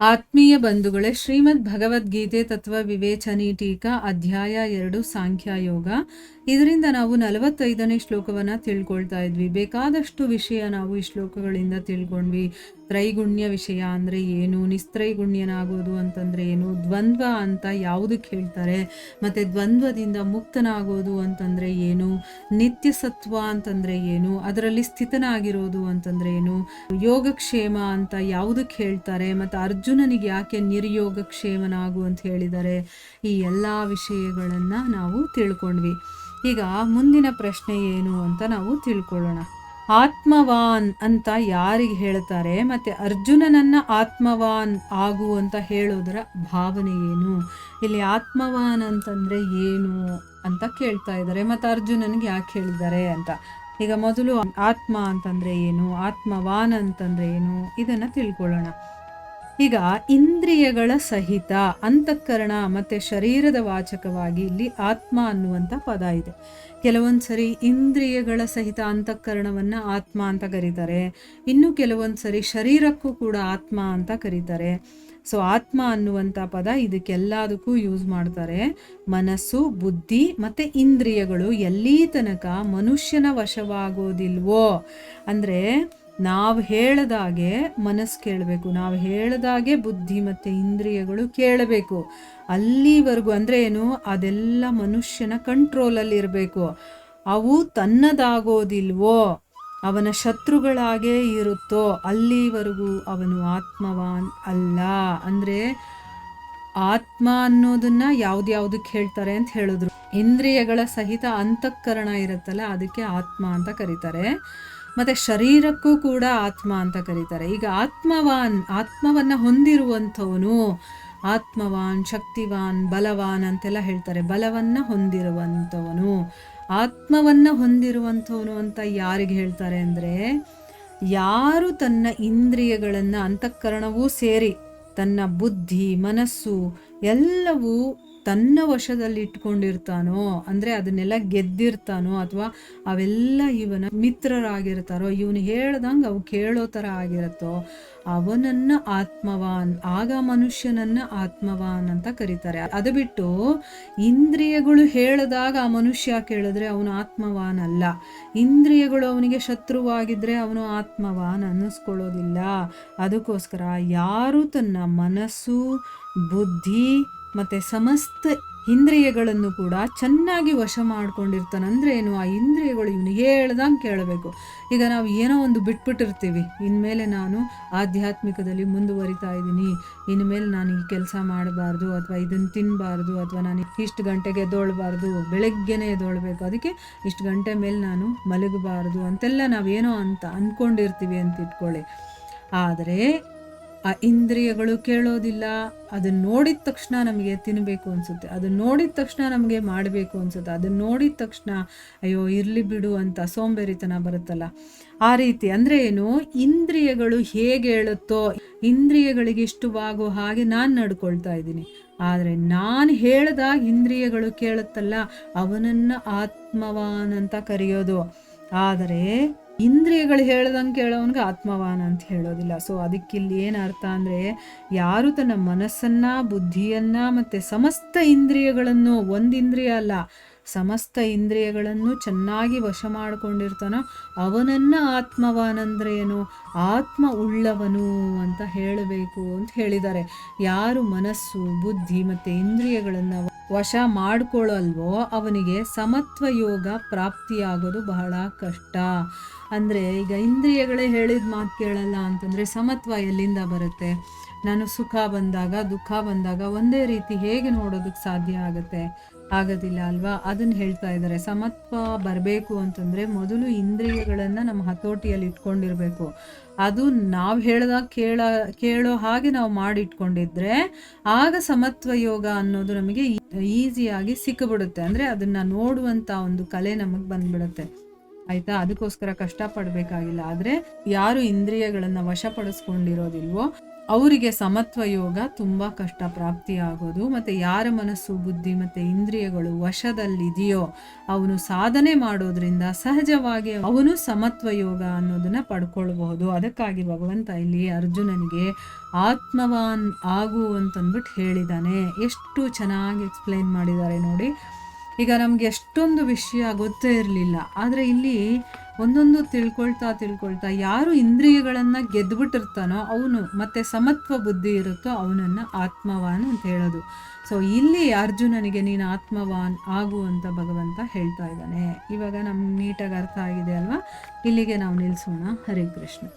ಆತ್ಮೀಯ ಬಂಧುಗಳೇ, ಶ್ರೀಮದ್ ಭಗವದ್ಗೀತೆ ತತ್ವ ವಿವೇಚನಿ ಟೀಕಾ ಅಧ್ಯಾಯ 2 ಸಾಂಖ್ಯಯೋಗ. ಇದರಿಂದ ನಾವು 45ನೇ ಶ್ಲೋಕವನ್ನು ತಿಳ್ಕೊಳ್ತಾ ಇದ್ವಿ. ಬೇಕಾದಷ್ಟು ವಿಷಯ ನಾವು ಈ ಶ್ಲೋಕಗಳಿಂದ ತಿಳ್ಕೊಂಡ್ವಿ. ತ್ರೈಗುಣ್ಯ ವಿಷಯ ಅಂದರೆ ಏನು, ನಿಸ್ತ್ರೈಗುಣ್ಯನಾಗೋದು ಅಂತಂದರೆ ಏನು, ದ್ವಂದ್ವ ಅಂತ ಯಾವುದಕ್ಕೆ ಹೇಳ್ತಾರೆ, ಮತ್ತು ದ್ವಂದ್ವದಿಂದ ಮುಕ್ತನಾಗೋದು ಅಂತಂದರೆ ಏನು, ನಿತ್ಯ ಸತ್ವ ಅಂತಂದರೆ ಏನು, ಅದರಲ್ಲಿ ಸ್ಥಿತನಾಗಿರೋದು ಅಂತಂದರೆ ಏನು, ಯೋಗಕ್ಷೇಮ ಅಂತ ಯಾವುದಕ್ಕೆ ಹೇಳ್ತಾರೆ, ಮತ್ತು ಅರ್ಜುನನಿಗೆ ಯಾಕೆ ನಿರ್ಯೋಗಕ್ಷೇಮನಾಗು ಅಂತ ಹೇಳಿದ್ದಾರೆ, ಈ ಎಲ್ಲ ವಿಷಯಗಳನ್ನು ನಾವು ತಿಳ್ಕೊಂಡ್ವಿ. ಈಗ ಮುಂದಿನ ಪ್ರಶ್ನೆ ಏನು ಅಂತ ನಾವು ತಿಳ್ಕೊಳ್ಳೋಣ. ಆತ್ಮವಾನ್ ಅಂತ ಯಾರಿಗೆ ಹೇಳ್ತಾರೆ, ಮತ್ತು ಅರ್ಜುನನನ್ನ ಆತ್ಮವಾನ್ ಆಗು ಅಂತ ಹೇಳೋದರ ಭಾವನೆ ಏನು, ಇಲ್ಲಿ ಆತ್ಮವಾನ್ ಅಂತಂದರೆ ಏನು ಅಂತ ಕೇಳ್ತಾ ಇದ್ದಾರೆ, ಮತ್ತು ಅರ್ಜುನನಿಗೆ ಯಾಕೆ ಹೇಳಿದ್ದಾರೆ ಅಂತ. ಈಗ ಮೊದಲು ಆತ್ಮ ಅಂತಂದರೆ ಏನು, ಆತ್ಮವಾನ್ ಅಂತಂದರೆ ಏನು, ಇದನ್ನು ತಿಳ್ಕೊಳ್ಳೋಣ. ಈಗ ಇಂದ್ರಿಯಗಳ ಸಹಿತ ಅಂತಃಕರಣ ಮತ್ತು ಶರೀರದ ವಾಚಕವಾಗಿ ಇಲ್ಲಿ ಆತ್ಮ ಅನ್ನುವಂಥ ಪದ ಇದೆ. ಕೆಲವೊಂದು ಸರಿ ಇಂದ್ರಿಯಗಳ ಸಹಿತ ಅಂತಃಕರಣವನ್ನು ಆತ್ಮ ಅಂತ ಕರೀತಾರೆ, ಇನ್ನು ಕೆಲವೊಂದು ಸರಿ ಶರೀರಕ್ಕೂ ಕೂಡ ಆತ್ಮ ಅಂತ ಕರೀತಾರೆ. ಸೊ ಆತ್ಮ ಅನ್ನುವಂಥ ಪದ ಇದಕ್ಕೆಲ್ಲದಕ್ಕೂ ಯೂಸ್ ಮಾಡ್ತಾರೆ. ಮನಸ್ಸು, ಬುದ್ಧಿ ಮತ್ತು ಇಂದ್ರಿಯಗಳು ಎಲ್ಲಿ ತನಕ ಮನುಷ್ಯನ ವಶವಾಗೋದಿಲ್ವೋ, ಅಂದರೆ ನಾವು ಹೇಳ್ದಾಗೆ ಮನಸ್ಸು ಕೇಳಬೇಕು, ನಾವು ಹೇಳ್ದಾಗೆ ಬುದ್ಧಿ ಮತ್ತು ಇಂದ್ರಿಯಗಳು ಕೇಳಬೇಕು, ಅಲ್ಲಿವರೆಗೂ ಅಂದರೆ ಏನು, ಅದೆಲ್ಲ ಮನುಷ್ಯನ ಕಂಟ್ರೋಲಲ್ಲಿ ಇರಬೇಕು. ಅವು ತನ್ನದಾಗೋದಿಲ್ವೋ, ಅವನ ಶತ್ರುಗಳಾಗೇ ಇರುತ್ತೋ ಅಲ್ಲಿವರೆಗೂ ಅವನು ಆತ್ಮವಾನ್ ಅಲ್ಲ. ಅಂದರೆ ಆತ್ಮ ಅನ್ನೋದನ್ನ ಯಾವ್ದ್ಯಾವ್ದಕ್ಕೆ ಹೇಳ್ತಾರೆ ಅಂತ ಹೇಳಿದ್ರು. ಇಂದ್ರಿಯಗಳ ಸಹಿತ ಅಂತಃಕರಣ ಇರುತ್ತಲ್ಲ, ಅದಕ್ಕೆ ಆತ್ಮ ಅಂತ ಕರೀತಾರೆ, ಮತ್ತು ಶರೀರಕ್ಕೂ ಕೂಡ ಆತ್ಮ ಅಂತ ಕರೀತಾರೆ. ಈಗ ಆತ್ಮವನ್ನು ಹೊಂದಿರುವಂಥವನು ಆತ್ಮವಾನ್, ಶಕ್ತಿವಾನ್, ಬಲವಾನ್ ಅಂತೆಲ್ಲ ಹೇಳ್ತಾರೆ. ಬಲವನ್ನು ಹೊಂದಿರುವಂಥವನು, ಆತ್ಮವನ್ನು ಹೊಂದಿರುವಂಥವನು ಅಂತ ಯಾರಿಗೆ ಹೇಳ್ತಾರೆ ಅಂದರೆ, ಯಾರು ತನ್ನ ಇಂದ್ರಿಯಗಳನ್ನು, ಅಂತಃಕರಣವೂ ಸೇರಿ ತನ್ನ ಬುದ್ಧಿ, ಮನಸ್ಸು ಎಲ್ಲವೂ ತನ್ನ ವಶದಲ್ಲಿ ಇಟ್ಕೊಂಡಿರ್ತಾನೋ, ಅಂದರೆ ಅದನ್ನೆಲ್ಲ ಗೆದ್ದಿರ್ತಾನೋ, ಅಥವಾ ಅವೆಲ್ಲ ಇವನ ಮಿತ್ರರಾಗಿರ್ತಾರೋ, ಇವನು ಹೇಳ್ದಂಗೆ ಅವು ಕೇಳೋ ಥರ ಆಗಿರುತ್ತೋ, ಅವನನ್ನು ಆತ್ಮವಾನ್, ಆಗ ಮನುಷ್ಯನನ್ನು ಆತ್ಮವಾನ್ ಅಂತ ಕರೀತಾರೆ. ಅದು ಬಿಟ್ಟು ಇಂದ್ರಿಯಗಳು ಹೇಳಿದಾಗ ಆ ಮನುಷ್ಯ ಕೇಳಿದ್ರೆ ಅವನು ಆತ್ಮವಾನ್ ಅಲ್ಲ. ಇಂದ್ರಿಯಗಳು ಅವನಿಗೆ ಶತ್ರುವಾಗಿದ್ದರೆ ಅವನು ಆತ್ಮವಾನ್ ಅನ್ನಿಸ್ಕೊಳ್ಳೋದಿಲ್ಲ. ಅದಕ್ಕೋಸ್ಕರ ಯಾರು ತನ್ನ ಮನಸ್ಸು, ಬುದ್ಧಿ ಮತ್ತು ಸಮಸ್ತ ಇಂದ್ರಿಯಗಳನ್ನು ಕೂಡ ಚೆನ್ನಾಗಿ ವಶ ಮಾಡ್ಕೊಂಡಿರ್ತಾನೆ. ಅಂದರೆ ಏನು, ಆ ಇಂದ್ರಿಯಗಳು ಇವನು ಹೇಳ್ದಂಗೆ ಕೇಳಬೇಕು. ಈಗ ನಾವು ಏನೋ ಒಂದು ಬಿಟ್ಬಿಟ್ಟಿರ್ತೀವಿ, ಇನ್ಮೇಲೆ ನಾನು ಆಧ್ಯಾತ್ಮಿಕದಲ್ಲಿ ಮುಂದುವರಿತಾ ಇದ್ದೀನಿ, ಇನ್ಮೇಲೆ ನಾನು ಈ ಕೆಲಸ ಮಾಡಬಾರ್ದು, ಅಥವಾ ಇದನ್ನು ತಿನ್ನಬಾರ್ದು, ಅಥವಾ ನಾನು ಇಷ್ಟು ಗಂಟೆಗೆ ಎದ್ದೊಳ್ಬಾರ್ದು, ಬೆಳಗ್ಗೆನೇ ಎದ್ದೊಳ್ಬೇಕು, ಅದಕ್ಕೆ ಇಷ್ಟು ಗಂಟೆ ಮೇಲೆ ನಾನು ಮಲಗಬಾರ್ದು ಅಂತೆಲ್ಲ ನಾವೇನೋ ಅಂತ ಅಂದ್ಕೊಂಡಿರ್ತೀವಿ ಅಂತ ಇಟ್ಕೊಳ್ಳಿ. ಆದರೆ ಆ ಇಂದ್ರಿಯಗಳು ಕೇಳೋದಿಲ್ಲ. ಅದನ್ನು ನೋಡಿದ ತಕ್ಷಣ ನಮಗೆ ತಿನ್ನಬೇಕು ಅನಿಸುತ್ತೆ, ಅದನ್ನು ನೋಡಿದ ತಕ್ಷಣ ನಮಗೆ ಮಾಡಬೇಕು ಅನಿಸುತ್ತೆ, ಅದನ್ನು ನೋಡಿದ ತಕ್ಷಣ ಅಯ್ಯೋ ಇರಲಿ ಬಿಡು ಅಂತ ಸೋಂಬೇರಿತನ ಬರುತ್ತಲ್ಲ, ಆ ರೀತಿ. ಅಂದರೆ ಏನು, ಇಂದ್ರಿಯಗಳು ಹೇಗೆ ಹೇಳುತ್ತೋ, ಇಂದ್ರಿಯಗಳಿಗೆ ಇಷ್ಟವಾಗೋ ಹಾಗೆ ನಾನು ನಡ್ಕೊಳ್ತಾ ಇದ್ದೀನಿ. ಆದರೆ ನಾನು ಹೇಳಿದಾಗ ಇಂದ್ರಿಯಗಳು ಕೇಳುತ್ತಲ್ಲ, ಅವನನ್ನು ಆತ್ಮವಾನ್ ಅಂತ ಕರೆಯೋದು. ಆದರೆ ಇಂದ್ರಿಯಗಳು ಹೇಳ್ದಂಗೆ ಕೇಳೋವನಿಗೆ ಆತ್ಮವಾನ್ ಅಂತ ಹೇಳೋದಿಲ್ಲ. ಸೊ ಅದಕ್ಕಿಲ್ಲಿ ಏನು ಅರ್ಥ ಅಂದರೆ, ಯಾರು ತನ್ನ ಮನಸ್ಸನ್ನು, ಬುದ್ಧಿಯನ್ನು ಮತ್ತು ಸಮಸ್ತ ಇಂದ್ರಿಯಗಳನ್ನು, ಒಂದು ಇಂದ್ರಿಯ ಅಲ್ಲ ಸಮಸ್ತ ಇಂದ್ರಿಯಗಳನ್ನು ಚೆನ್ನಾಗಿ ವಶ ಮಾಡಿಕೊಂಡಿರ್ತಾನೋ ಅವನನ್ನು ಆತ್ಮವಾನ್ ಅಂದರೆ ಏನು, ಆತ್ಮ ಉಳ್ಳವನು ಅಂತ ಹೇಳಬೇಕು ಅಂತ ಹೇಳಿದ್ದಾರೆ. ಯಾರು ಮನಸ್ಸು, ಬುದ್ಧಿ ಮತ್ತು ಇಂದ್ರಿಯಗಳನ್ನು ವಶ ಮಾಡ್ಕೊಳ್ಳಲ್ವೋ ಅವನಿಗೆ ಸಮತ್ವ ಯೋಗ ಪ್ರಾಪ್ತಿಯಾಗೋದು ಬಹಳ ಕಷ್ಟ. ಅಂದರೆ ಈಗ ಇಂದ್ರಿಯಗಳೇ ಹೇಳಿದ ಮಾತು ಕೇಳಲ್ಲ ಅಂತಂದರೆ ಸಮತ್ವ ಎಲ್ಲಿಂದ ಬರುತ್ತೆ? ನಾನು ಸುಖ ಬಂದಾಗ, ದುಃಖ ಬಂದಾಗ ಒಂದೇ ರೀತಿ ಹೇಗೆ ನೋಡೋದಕ್ಕೆ ಸಾಧ್ಯ ಆಗುತ್ತೆ? ಆಗೋದಿಲ್ಲ ಅಲ್ವಾ? ಅದನ್ನು ಹೇಳ್ತಾ ಇದ್ದಾರೆ. ಸಮತ್ವ ಬರಬೇಕು ಅಂತಂದರೆ ಮೊದಲು ಇಂದ್ರಿಯಗಳನ್ನು ನಮ್ಮ ಹತೋಟಿಯಲ್ಲಿ ಇಟ್ಕೊಂಡಿರಬೇಕು. ಅದು ನಾವು ಹೇಳ್ದಾಗ ಕೇಳೋ ಹಾಗೆ ನಾವು ಮಾಡಿಟ್ಕೊಂಡಿದ್ರೆ ಆಗ ಸಮತ್ವ ಯೋಗ ಅನ್ನೋದು ನಮಗೆ ಈಸಿಯಾಗಿ ಸಿಕ್ಕಿಬಿಡುತ್ತೆ. ಅಂದರೆ ಅದನ್ನು ನೋಡುವಂಥ ಒಂದು ಕಲೆ ನಮಗೆ ಬಂದ್ಬಿಡುತ್ತೆ, ಆಯಿತಾ? ಅದಕ್ಕೋಸ್ಕರ ಕಷ್ಟಪಡಬೇಕಾಗಿಲ್ಲ. ಆದರೆ ಯಾರು ಇಂದ್ರಿಯಗಳನ್ನು ವಶಪಡಿಸ್ಕೊಂಡಿರೋದಿಲ್ವೋ ಅವರಿಗೆ ಸಮತ್ವ ಯೋಗ ತುಂಬ ಕಷ್ಟ ಪ್ರಾಪ್ತಿಯಾಗೋದು. ಮತ್ತು ಯಾರ ಮನಸ್ಸು ಬುದ್ಧಿ ಮತ್ತು ಇಂದ್ರಿಯಗಳು ವಶದಲ್ಲಿದೆಯೋ ಅವನು ಸಾಧನೆ ಮಾಡೋದ್ರಿಂದ ಸಹಜವಾಗಿ ಅವನು ಸಮತ್ವ ಯೋಗ ಅನ್ನೋದನ್ನ ಪಡ್ಕೊಳ್ಬಹುದು. ಅದಕ್ಕಾಗಿ ಭಗವಂತ ಇಲ್ಲಿ ಅರ್ಜುನನಿಗೆ ಆತ್ಮವಾನ್ ಆಗು ಅಂತಂದ್ಬಿಟ್ಟು ಹೇಳಿದ್ದಾನೆ. ಎಷ್ಟು ಚೆನ್ನಾಗಿ ಎಕ್ಸ್ಪ್ಲೈನ್ ಮಾಡಿದ್ದಾರೆ ನೋಡಿ. ಈಗ ನಮ್ಗೆ ಎಷ್ಟೊಂದು ವಿಷಯ ಗೊತ್ತೇ ಇರಲಿಲ್ಲ, ಆದರೆ ಇಲ್ಲಿ ಒಂದೊಂದು ತಿಳ್ಕೊಳ್ತಾ ಯಾರು ಇಂದ್ರಿಯಗಳನ್ನು ಗೆದ್ದುಬಿಟ್ಟಿರ್ತಾನೋ ಅವನು, ಮತ್ತು ಸಮತ್ವ ಬುದ್ಧಿ ಇರುತ್ತೋ ಅವನನ್ನು ಆತ್ಮವಾನ್ ಅಂತ ಹೇಳೋದು. ಸೊ ಇಲ್ಲಿ ಅರ್ಜುನನಿಗೆ ನೀನು ಆತ್ಮವಾನ್ ಆಗು ಅಂತ ಭಗವಂತ ಹೇಳ್ತಾ ಇದ್ದಾನೆ. ಇವಾಗ ನಮ್ಗೆ ನೀಟಾಗಿ ಅರ್ಥ ಆಗಿದೆ ಅಲ್ವಾ? ಇಲ್ಲಿಗೆ ನಾವು ನಿಲ್ಲಿಸೋಣ. ಹರೇ ಕೃಷ್ಣ.